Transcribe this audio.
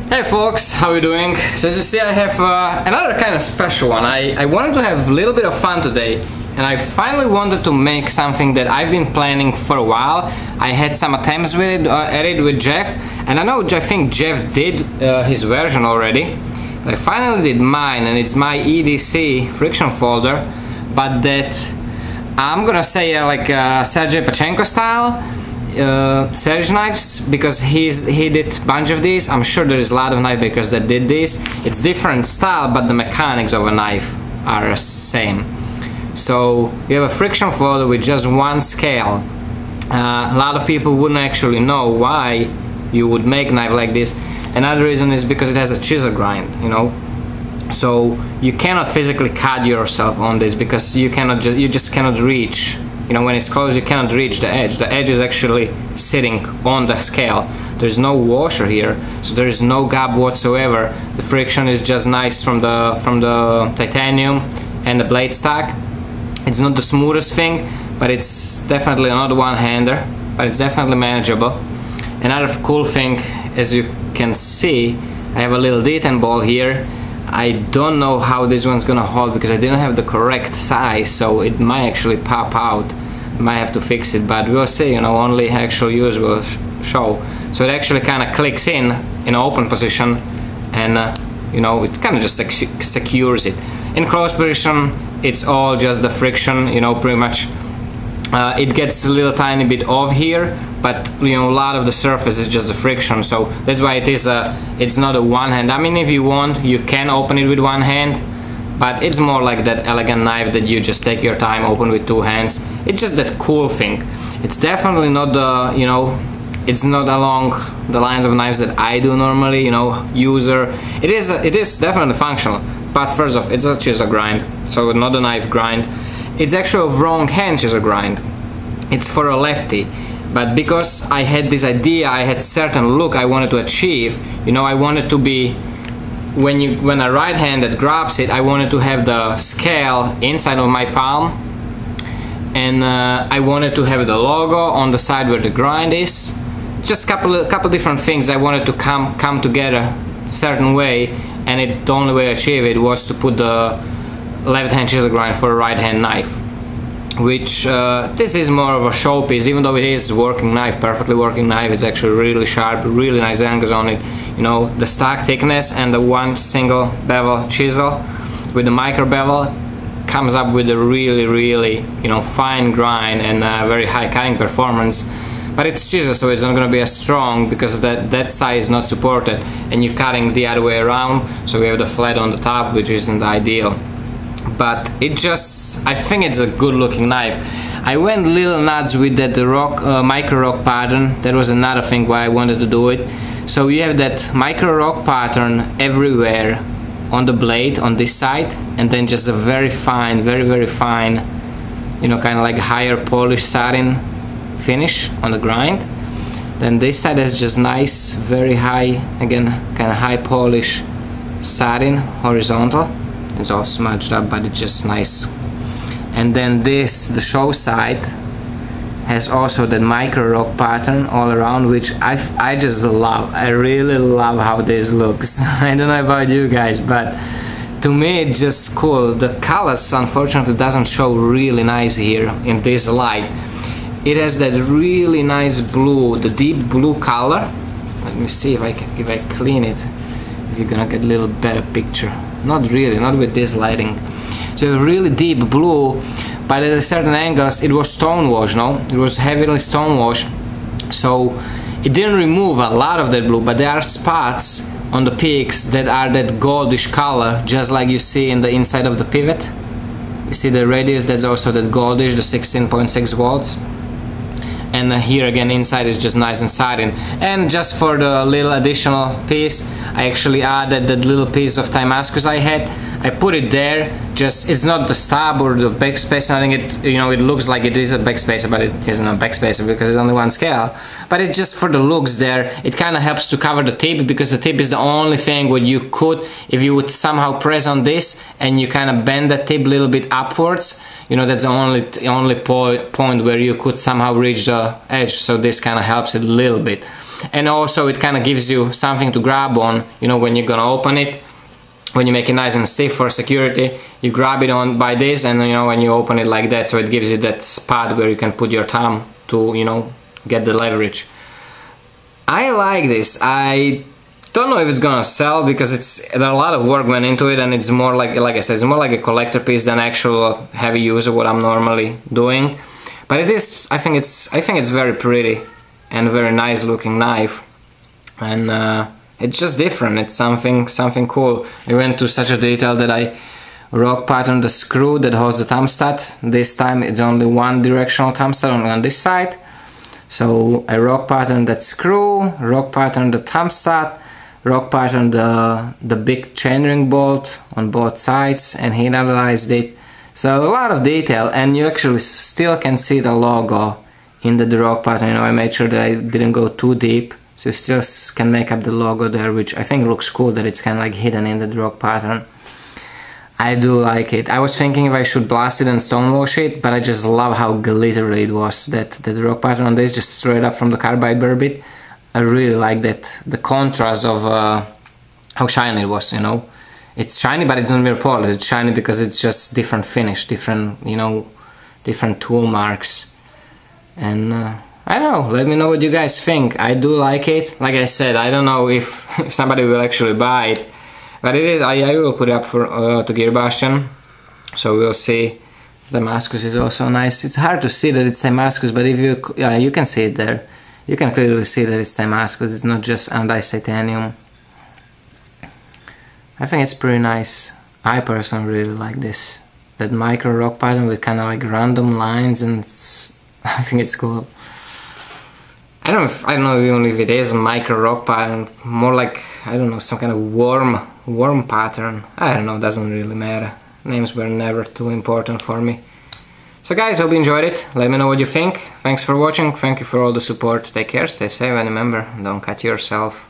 Hey folks, how are you doing? So as you see, I have another kind of special one. I wanted to have a little bit of fun today, and I finally wanted to make something that I've been planning for a while. I had some attempts with it, at it with Jeff, and I think Jeff did his version already. But I finally did mine, and it's my EDC friction folder, but that I'm gonna say like Sergei Pachenko style. Serge knives, because he did a bunch of these. I'm sure there is a lot of knife makers that did this. It's different style, but the mechanics of a knife are the same. So you have a friction folder with just one scale. A lot of people wouldn't actually know why you would make a knife like this. Another reason is because it has a chisel grind, you know. So you cannot physically cut yourself on this because you just cannot reach. You know, when it's closed, you cannot reach the edge. The edge is actually sitting on the scale. There's no washer here, so there is no gap whatsoever. The friction is just nice from the titanium and the blade stock. It's not the smoothest thing, but it's definitely not one-hander, but it's definitely manageable. Another cool thing, as you can see, I have a little detent ball here. I don't know how this one's gonna hold because I didn't have the correct size, so it might actually pop out. I might have to fix it, but we'll see, you know, only actual use will show. So it actually kind of clicks in open position, and you know, it kind of just secures it. In closed position, it's all just the friction, you know, pretty much. It gets a little tiny bit off here, but you know, a lot of the surface is just the friction, so that's why it's not a one hand. I mean, if you want, you can open it with one hand, but it's more like that elegant knife that you just take your time, open with two hands. It's just that cool thing. It's definitely not the, you know, it's not along the lines of knives that I do normally, you know, user. It is definitely functional, but first off, it's a chisel grind, so not a knife grind. It's actually a wrong hand chisel grind. It's for a lefty, but because I had this idea, I had certain look I wanted to achieve. You know, I wanted to be, when a right hand that grabs it, I wanted to have the scale inside of my palm, and I wanted to have the logo on the side where the grind is. Just couple different things I wanted to come together a certain way, and the only way to achieve it was to put the left hand chisel grind for a right hand knife, which this is more of a showpiece, even though it is a working knife, perfectly working knife. It's actually really sharp, really nice angles on it. You know, the stock thickness and the one single bevel chisel with the micro bevel comes up with a really, you know, fine grind and very high cutting performance. But it's chisel, so it's not going to be as strong because that side is not supported, and you're cutting the other way around, so we have the flat on the top, which isn't ideal. But it just, I think it's a good looking knife. I went little nuts with that micro rock pattern. That was another thing why I wanted to do it. So you have that micro rock pattern everywhere on the blade on this side, and then just a very fine, very fine, you know, kind of like higher polished satin finish on the grind. Then this side has just nice, very high, again, kind of high polish satin horizontal. It's all smudged up, but it's just nice. And then this, the show side, has also that micro rock pattern all around, which I just love. I really love how this looks. I don't know about you guys, but to me it's just cool. The colors unfortunately doesn't show really nice here in this light. It has that really nice blue, the deep blue color. Let me see if I clean it, if you're gonna get a little better picture. Not really, not with this lighting. So a really deep blue, but at a certain angles it was stone wash, no? It was heavily stone wash, so it didn't remove a lot of that blue, but there are spots on the peaks that are that goldish color, just like you see in the inside of the pivot. You see the radius, that's also that goldish, the 16.6 volts. And here again inside is just nice and satin. And just for the little additional piece, I actually added that little piece of Damascus I had. I put it there, just, it's not the stub or the backspacer. I think it, you know, it looks like it is a backspacer, but it isn't a backspacer because it's only one scale. But it's just for the looks there. It kind of helps to cover the tip, because the tip is the only thing what you could, if you would somehow press on this and you kind of bend the tip a little bit upwards, you know, that's the only point where you could somehow reach the edge. So this kind of helps it a little bit. and also it kind of gives you something to grab on, you know, when you're gonna open it. When you make it nice and stiff for security, you grab it on by this, and you know, when you open it like that, so it gives you that spot where you can put your thumb to, you know, get the leverage. I like this. I don't know if it's gonna sell because there a lot of work went into it, and it's more like I said, it's more like a collector piece than actual heavy use of what I'm normally doing. But it is, I think it's very pretty and a very nice looking knife, and it's just different. It's something cool. I went to such a detail that I rock patterned the screw that holds the thumbstat. This time it's only one directional thumbstat on this side. So I rock patterned that screw, rock patterned the thumbstat, rock patterned the big chainring bolt on both sides, and heat analyzed it. So a lot of detail, and you actually still can see the logo in the rock pattern. You know, I made sure that I didn't go too deep. So you still can make up the logo there, which I think looks cool that it's kind of like hidden in the rock pattern. I do like it. I was thinking if I should blast it and stonewash it, but I just love how glittery it was, that rock pattern on this, just straight up from the carbide burr bit. I really like that, the contrast of how shiny it was, you know. It's shiny, but it's not mere polish. It's shiny because it's just different finish, different, you know, different tool marks. And I don't know, let me know what you guys think. I do like it. Like I said, I don't know if somebody will actually buy it, but it is. I will put it up for to Gearbastion, so we'll see. Damascus is also nice. It's hard to see that it's Damascus, but if you can see it there. You can clearly see that it's Damascus. It's not just anodized titanium. I think it's pretty nice. I personally really like this. That micro rock pattern with kind of like random lines, and I think it's cool. I don't know even if it is a micro rock pattern, more like, I don't know, some kind of worm pattern. I don't know, doesn't really matter. Names were never too important for me. So guys, hope you enjoyed it. Let me know what you think. Thanks for watching. Thank you for all the support. Take care, stay safe, and remember, don't cut yourself.